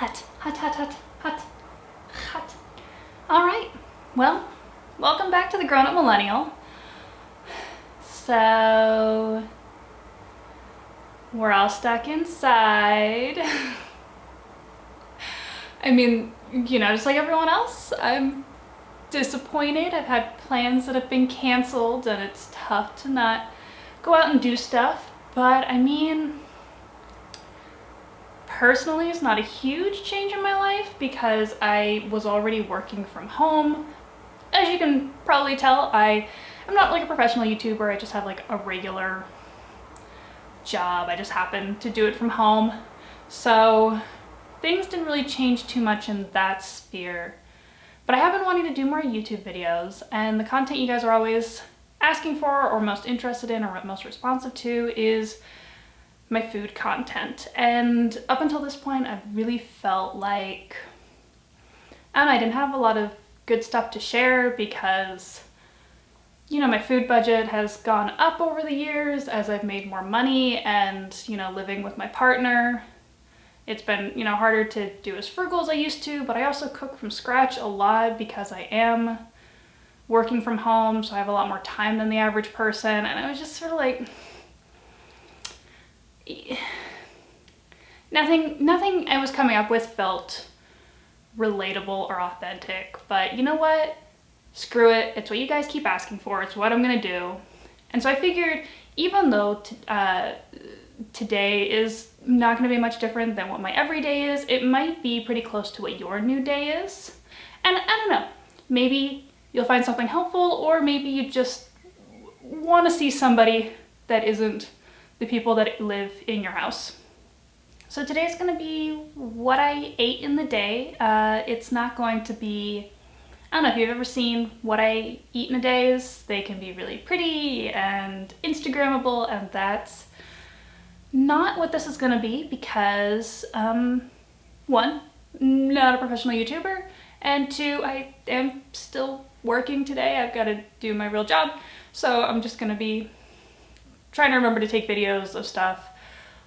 Hot, hot, hot, hot, hot, hot. All right, well, welcome back to the Grown Up Millennial. So, we're all stuck inside. I mean, you know, just like everyone else, I'm disappointed. I've had plans that have been canceled and it's tough to not go out and do stuff. But I mean, personally, it's not a huge change in my life because I was already working from home. As you can probably tell, I'm not like a professional YouTuber. I just have like a regular job. I just happen to do it from home. So things didn't really change too much in that sphere. But I have been wanting to do more YouTube videos, and the content you guys are always asking for or most interested in or most responsive to is my food content. And up until this point, I've really felt like, I don't know, I didn't have a lot of good stuff to share because, you know, my food budget has gone up over the years as I've made more money and, you know, living with my partner. It's been, you know, harder to do as frugal as I used to, but I also cook from scratch a lot because I am working from home, so I have a lot more time than the average person. And I was just sort of like, nothing I was coming up with felt relatable or authentic. But you know what? Screw it. It's what you guys keep asking for. It's what I'm gonna do. And so I figured, even though today is not going to be much different than what my everyday is, it might be pretty close to what your new day is. And I don't know, maybe you'll find something helpful, or maybe you just want to see somebody that isn't the people that live in your house. So today's going to be what I ate in the day. It's not going to be, I don't know if you've ever seen what I eat in a day. They can be really pretty and Instagrammable, and that's not what this is going to be because, one, not a professional YouTuber, and two, I am still working today. I've got to do my real job, so I'm just going to be trying to remember to take videos of stuff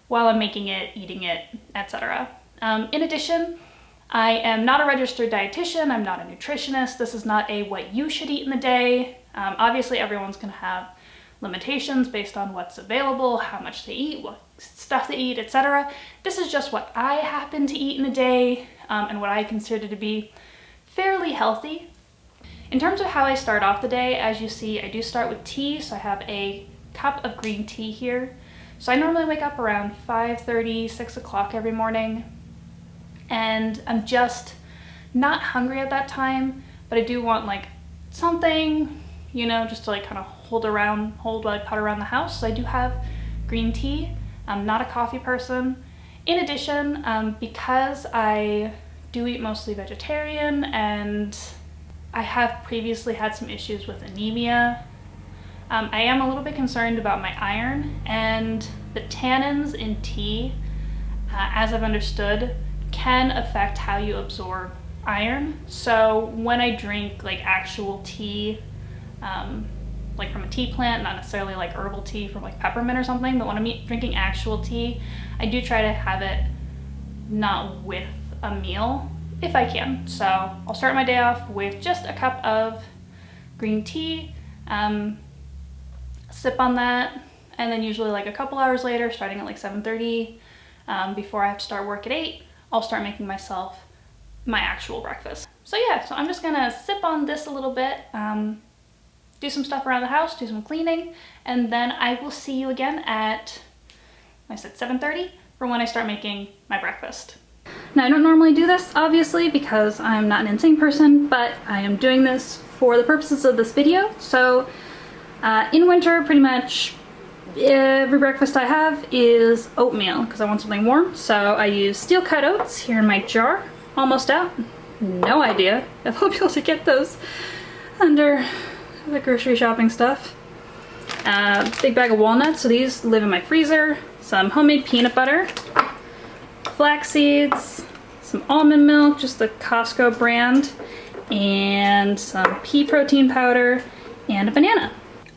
while I'm making it, eating it, etc. In addition, I am not a registered dietitian. I'm not a nutritionist. This is not a what you should eat in the day. Obviously, everyone's going to have limitations based on what's available, how much they eat, what stuff they eat, etc. This is just what I happen to eat in a day, and what I consider to be fairly healthy. In terms of how I start off the day, as you see, I do start with tea. So I have a cup of green tea here. So I normally wake up around 5:30, 6 o'clock every morning, and I'm just not hungry at that time, but I do want like something, you know, just to like kind of hold while I putter around the house. So I do have green tea. I'm not a coffee person. In addition, because I do eat mostly vegetarian and I have previously had some issues with anemia, I am a little bit concerned about my iron, and the tannins in tea, as I've understood, can affect how you absorb iron. So when I drink like actual tea, like from a tea plant, not necessarily like herbal tea from like peppermint or something, but when I'm drinking actual tea, I do try to have it not with a meal if I can. So I'll start my day off with just a cup of green tea, sip on that, and then usually like a couple hours later, starting at like 7:30, before I have to start work at 8, I'll start making myself my actual breakfast. So yeah, so I'm just gonna sip on this a little bit, do some stuff around the house, do some cleaning, and then I will see you again at, I said 7:30, for when I start making my breakfast. Now, I don't normally do this, obviously, because I'm not an insane person, but I am doing this for the purposes of this video. So in winter, pretty much every breakfast I have is oatmeal because I want something warm. So I use steel cut oats here in my jar, almost out. No idea if I'll be able to get those under the grocery shopping stuff. Big bag of walnuts, so these live in my freezer. Some homemade peanut butter, flax seeds, some almond milk, just the Costco brand, and some pea protein powder, and a banana.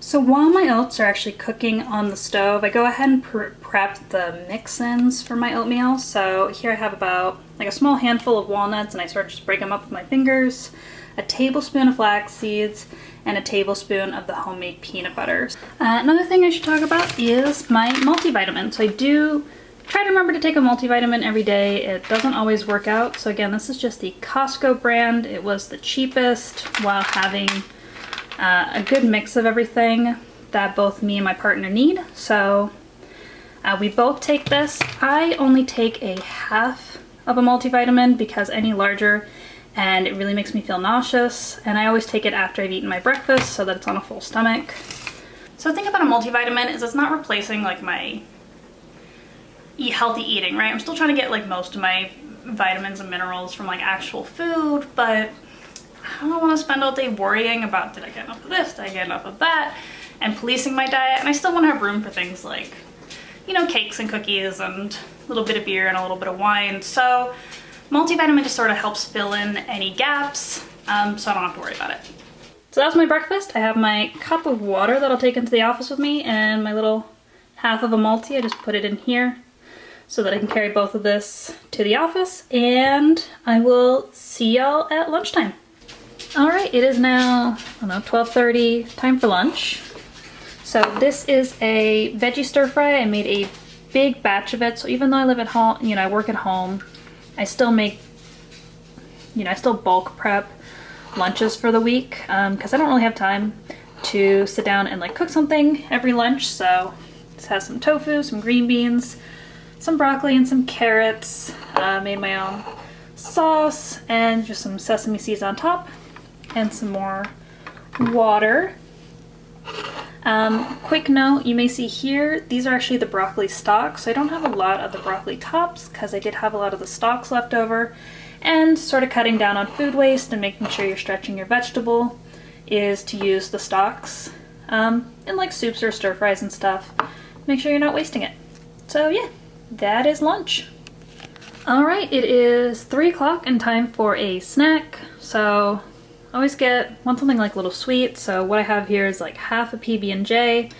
So while my oats are actually cooking on the stove, I go ahead and prep the mix-ins for my oatmeal. So here I have about like a small handful of walnuts, and I sort of just break them up with my fingers, a tablespoon of flax seeds, and a tablespoon of the homemade peanut butter. Another thing I should talk about is my multivitamin. So I do try to remember to take a multivitamin every day. It doesn't always work out. So again, this is just the Costco brand. It was the cheapest while having a good mix of everything that both me and my partner need. So we both take this. I only take a half of a multivitamin because any larger and it really makes me feel nauseous, and I always take it after I've eaten my breakfast so that it's on a full stomach. So the thing about a multivitamin is it's not replacing like my healthy eating, right? I'm still trying to get like most of my vitamins and minerals from like actual food, but I don't want to spend all day worrying about did I get enough of this, did I get enough of that, and policing my diet. And I still want to have room for things like, you know, cakes and cookies and a little bit of beer and a little bit of wine. So multivitamin just sort of helps fill in any gaps, so I don't have to worry about it. So that's my breakfast. I have my cup of water that I'll take into the office with me and my little half of a multi. I just put it in here so that I can carry both of this to the office, and I will see y'all at lunchtime. All right, it is now, I don't know, 12:30, time for lunch. So this is a veggie stir fry. I made a big batch of it. So even though I live at home, you know, I work at home, I still make, you know, I still bulk prep lunches for the week because I don't really have time to sit down and like cook something every lunch. So this has some tofu, some green beans, some broccoli, and some carrots. Made my own sauce and just some sesame seeds on top, and some more water. Quick note, you may see here, these are actually the broccoli stalks. So I don't have a lot of the broccoli tops because I did have a lot of the stalks left over, and sort of cutting down on food waste and making sure you're stretching your vegetable is to use the stalks in like soups or stir fries and stuff. Make sure you're not wasting it. So yeah, that is lunch. All right, it is 3 o'clock and time for a snack. So I always want something like a little sweet. So what I have here is like half a PB&J.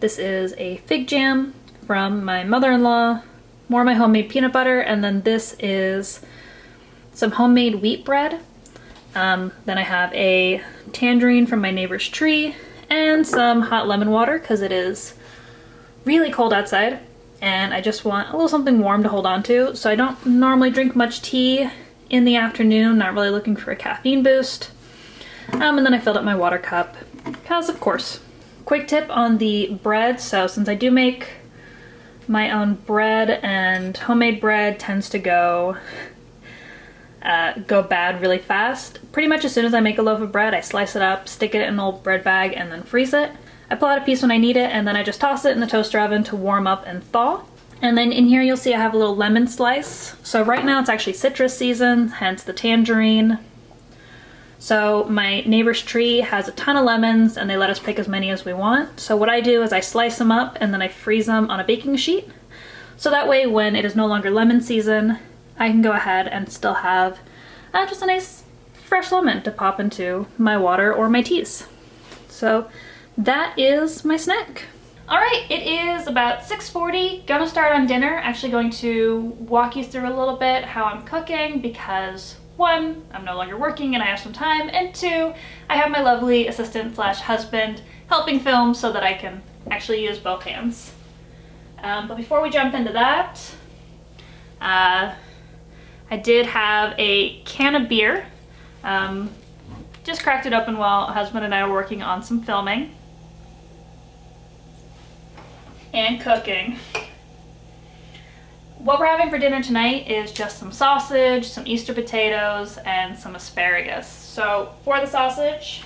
This is a fig jam from my mother-in-law, more of my homemade peanut butter, and then this is some homemade wheat bread. Then I have a tangerine from my neighbor's tree and some hot lemon water because it is really cold outside and I just want a little something warm to hold on to. So I don't normally drink much tea in the afternoon, not really looking for a caffeine boost. And then I filled up my water cup because of course. Quick tip on the bread. So since I do make my own bread, and homemade bread tends to go bad really fast. Pretty much as soon as I make a loaf of bread, I slice it up, stick it in an old bread bag, and then freeze it. I pull out a piece when I need it, and then I just toss it in the toaster oven to warm up and thaw. And then in here you'll see I have a little lemon slice. So right now it's actually citrus season, hence the tangerine. So my neighbor's tree has a ton of lemons and they let us pick as many as we want. So what I do is I slice them up and then I freeze them on a baking sheet. So that way when it is no longer lemon season, I can go ahead and still have just a nice fresh lemon to pop into my water or my teas. So that is my snack. All right, it is about 6:40, gonna start on dinner. Actually going to walk you through a little bit how I'm cooking because 1, I'm no longer working and I have some time, and 2, I have my lovely assistant slash husband helping film so that I can actually use both hands. But before we jump into that, I did have a can of beer. Just cracked it open while husband and I were working on some filming and cooking. What we're having for dinner tonight is just some sausage, some Easter potatoes, and some asparagus. So for the sausage,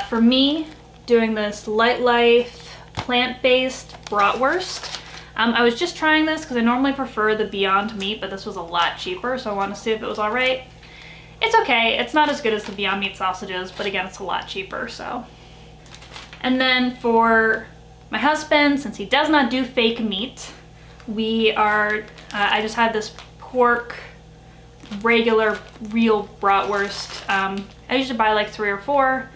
for me, doing this Light Life plant-based bratwurst. I was just trying this because I normally prefer the Beyond Meat, but this was a lot cheaper, so I wanted to see if it was all right. It's okay, it's not as good as the Beyond Meat sausages, but again, it's a lot cheaper, so. And then for my husband, since he does not do fake meat, I just had this pork, regular, real bratwurst. I usually buy like 3 or 4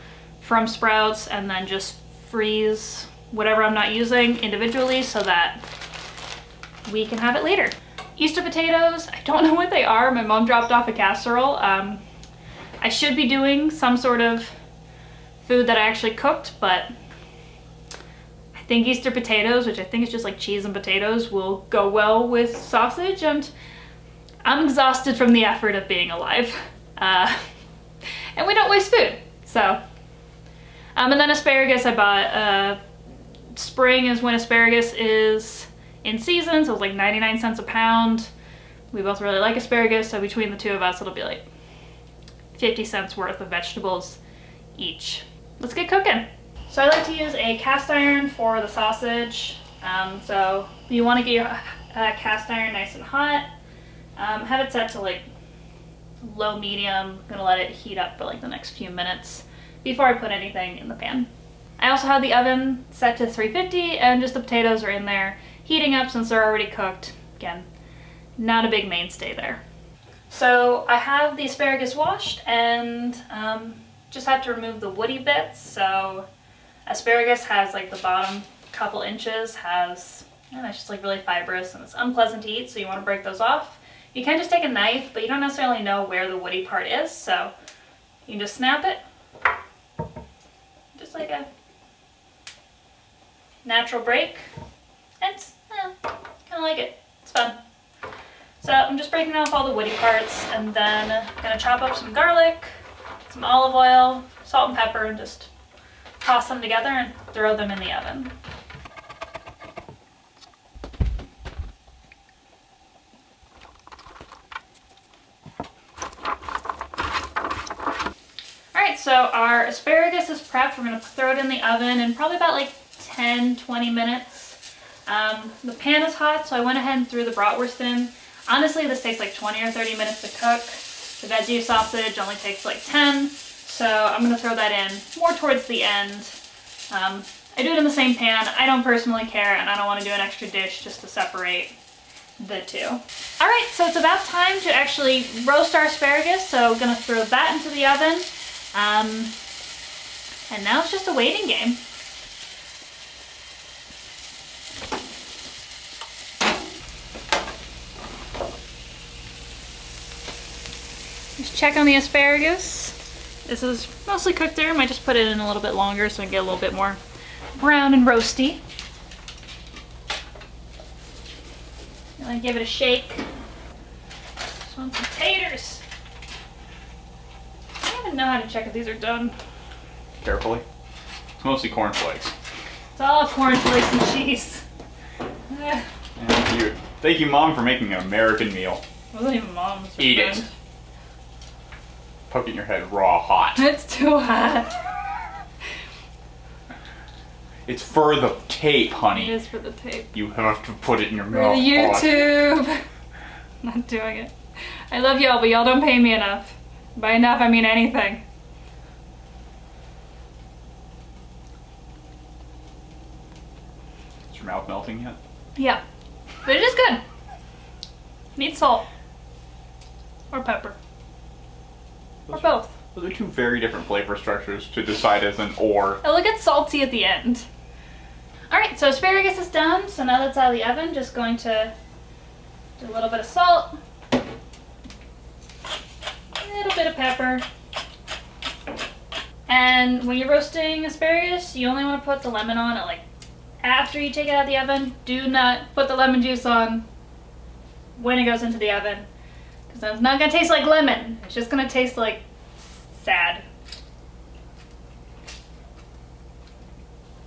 from Sprouts and then just freeze whatever I'm not using individually so that we can have it later. Easter potatoes, I don't know what they are. My mom dropped off a casserole. I should be doing some sort of food that I actually cooked, but I think Easter potatoes, which I think is just like cheese and potatoes, will go well with sausage, and I'm exhausted from the effort of being alive. And we don't waste food, so. And then asparagus I bought. Spring is when asparagus is in season, so it's like 99 cents a pound. We both really like asparagus, so between the two of us, it'll be like 50 cents worth of vegetables each. Let's get cooking. So I like to use a cast iron for the sausage. So you want to get your cast iron nice and hot. Have it set to like low medium. I'm gonna let it heat up for like the next few minutes before I put anything in the pan. I also have the oven set to 350 and just the potatoes are in there heating up since they're already cooked. Again, not a big mainstay there. So I have the asparagus washed and just have to remove the woody bits. So asparagus has like the bottom couple inches has, I don't know, it's just like really fibrous and it's unpleasant to eat, so you want to break those off. You can just take a knife, but you don't necessarily know where the woody part is, so you can just snap it. Just like a natural break. And it's kind of like it. It's fun. So I'm just breaking off all the woody parts and then I'm gonna chop up some garlic, some olive oil, salt and pepper, and just toss them together and throw them in the oven. Alright, so our asparagus is prepped. We're gonna throw it in the oven in probably about like 10-20 minutes. The pan is hot, so I went ahead and threw the bratwurst in. Honestly, this takes like 20 or 30 minutes to cook. The veggie sausage only takes like 10, so I'm gonna throw that in more towards the end. I do it in the same pan. I don't personally care, and I don't want to do an extra dish just to separate the two. All right, so it's about time to actually roast our asparagus, so I'm gonna throw that into the oven. And now it's just a waiting game. Just check on the asparagus. This is mostly cooked there. I might just put it in a little bit longer so I can get a little bit more brown and roasty. I'm gonna give it a shake. Just want some taters. I don't even know how to check if these are done. Carefully. It's mostly cornflakes. It's all cornflakes and cheese. Thank you. Thank you, Mom, for making an American meal. It wasn't even Mom's. Eat it. Poke it in your head raw hot. It's too hot. It's for the tape, honey. It is for the tape. You have to put it in your For mouth. the YouTube. Not doing it. I love y'all, but y'all don't pay me enough. By enough, I mean anything. Is your mouth melting yet? Yeah. But it is good. Needs salt. Or pepper. Or both. Those are two very different flavor structures to decide as an or. It'll get salty at the end. Alright, so asparagus is done. So now that's out of the oven, just going to do a little bit of salt. A little bit of pepper. And when you're roasting asparagus, you only want to put the lemon on it like after you take it out of the oven. Do not put the lemon juice on when it goes into the oven, because it's not going to taste like lemon. It's just going to taste like sad.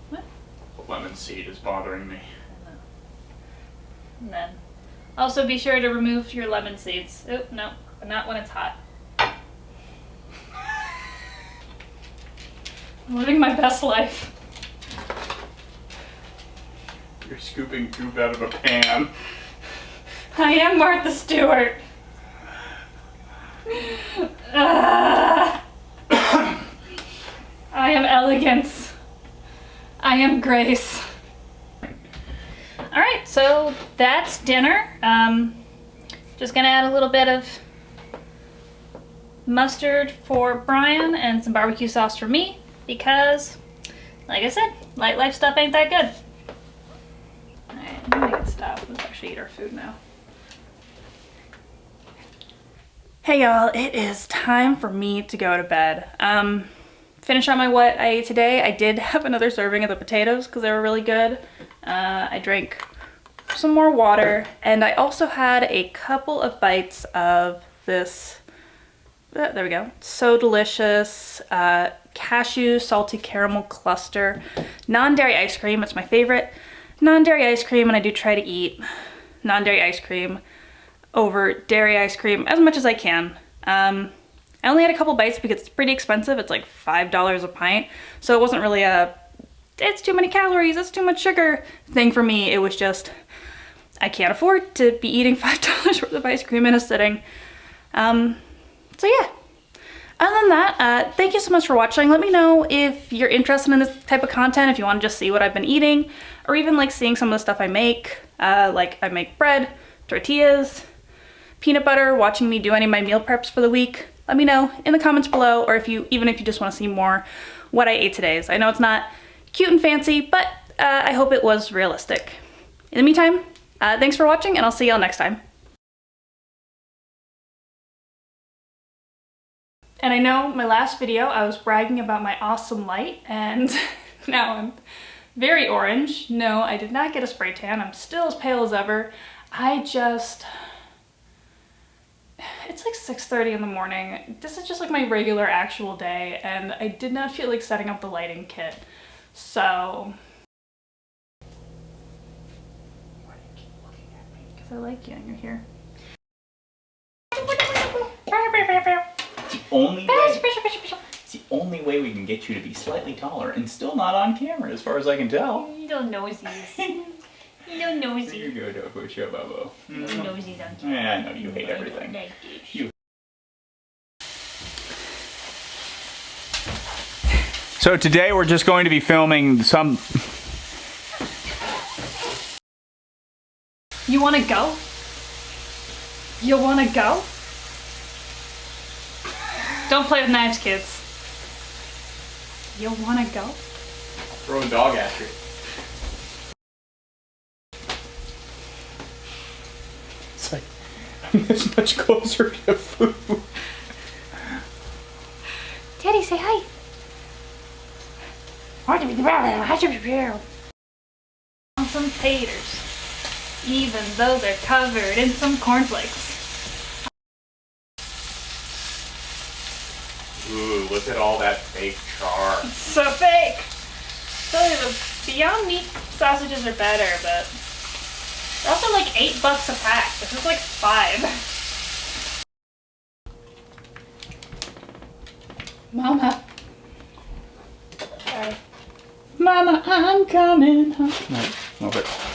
What? The lemon seed is bothering me. And then also be sure to remove your lemon seeds. Oh, no, but not when it's hot. I'm living my best life. You're scooping goop out of a pan. I am Martha Stewart. I am elegance. I am grace. Alright, so that's dinner. Just gonna add a little bit of mustard for Brian and some barbecue sauce for me. because, like I said, light life stuff ain't that good. Alright, I'm gonna get stopped. Let's actually eat our food now. Hey y'all, it is time for me to go to bed. Finish on my what I ate today. I did have another serving of the potatoes because they were really good. I drank some more water, and I also had a couple of bites of this, there we go, So Delicious cashew salty caramel cluster non-dairy ice cream. It's my favorite non-dairy ice cream, and I do try to eat non-dairy ice cream over dairy ice cream as much as I can. I only had a couple bites because it's pretty expensive. It's like $5 a pint. So it wasn't really a, it's too many calories, it's too much sugar thing for me. It was just, I can't afford to be eating $5 worth of ice cream in a sitting. So yeah. Other than that, thank you so much for watching. Let me know if you're interested in this type of content, if you want to just see what I've been eating, or even like seeing some of the stuff I make. Like I make bread, tortillas, peanut butter, watching me do any of my meal preps for the week. Let me know in the comments below, or even if you just want to see more what I ate today. So I know it's not cute and fancy, but I hope it was realistic. In the meantime, thanks for watching, and I'll see y'all next time. And I know my last video I was bragging about my awesome light, and now I'm very orange. No, I did not get a spray tan. I'm still as pale as ever. It's like 6:30 in the morning. This is just like my regular actual day, and I did not feel like setting up the lighting kit. So why do you keep looking at me? Because I like you and you're here. It's the only way we can get you to be slightly taller and still not on camera, as far as I can tell. You little nosies. You little nosy. There you go, Dobo Shobobo. Little nosies on camera. Yeah, I know you hate everything. You. So today we're just going to be filming some. You wanna go? You wanna go? Don't play with knives, kids. You wanna go? Throw a dog after it. It's like, I'm this much closer to food. Daddy, say hi. On some taters, even though they're covered in some cornflakes. Ooh, look at all that fake char. It's so fake. So the Beyond Meat sausages are better, but they're also like $8 a pack. This is like $5. Mama. Sorry. Mama, I'm coming home. No, move it.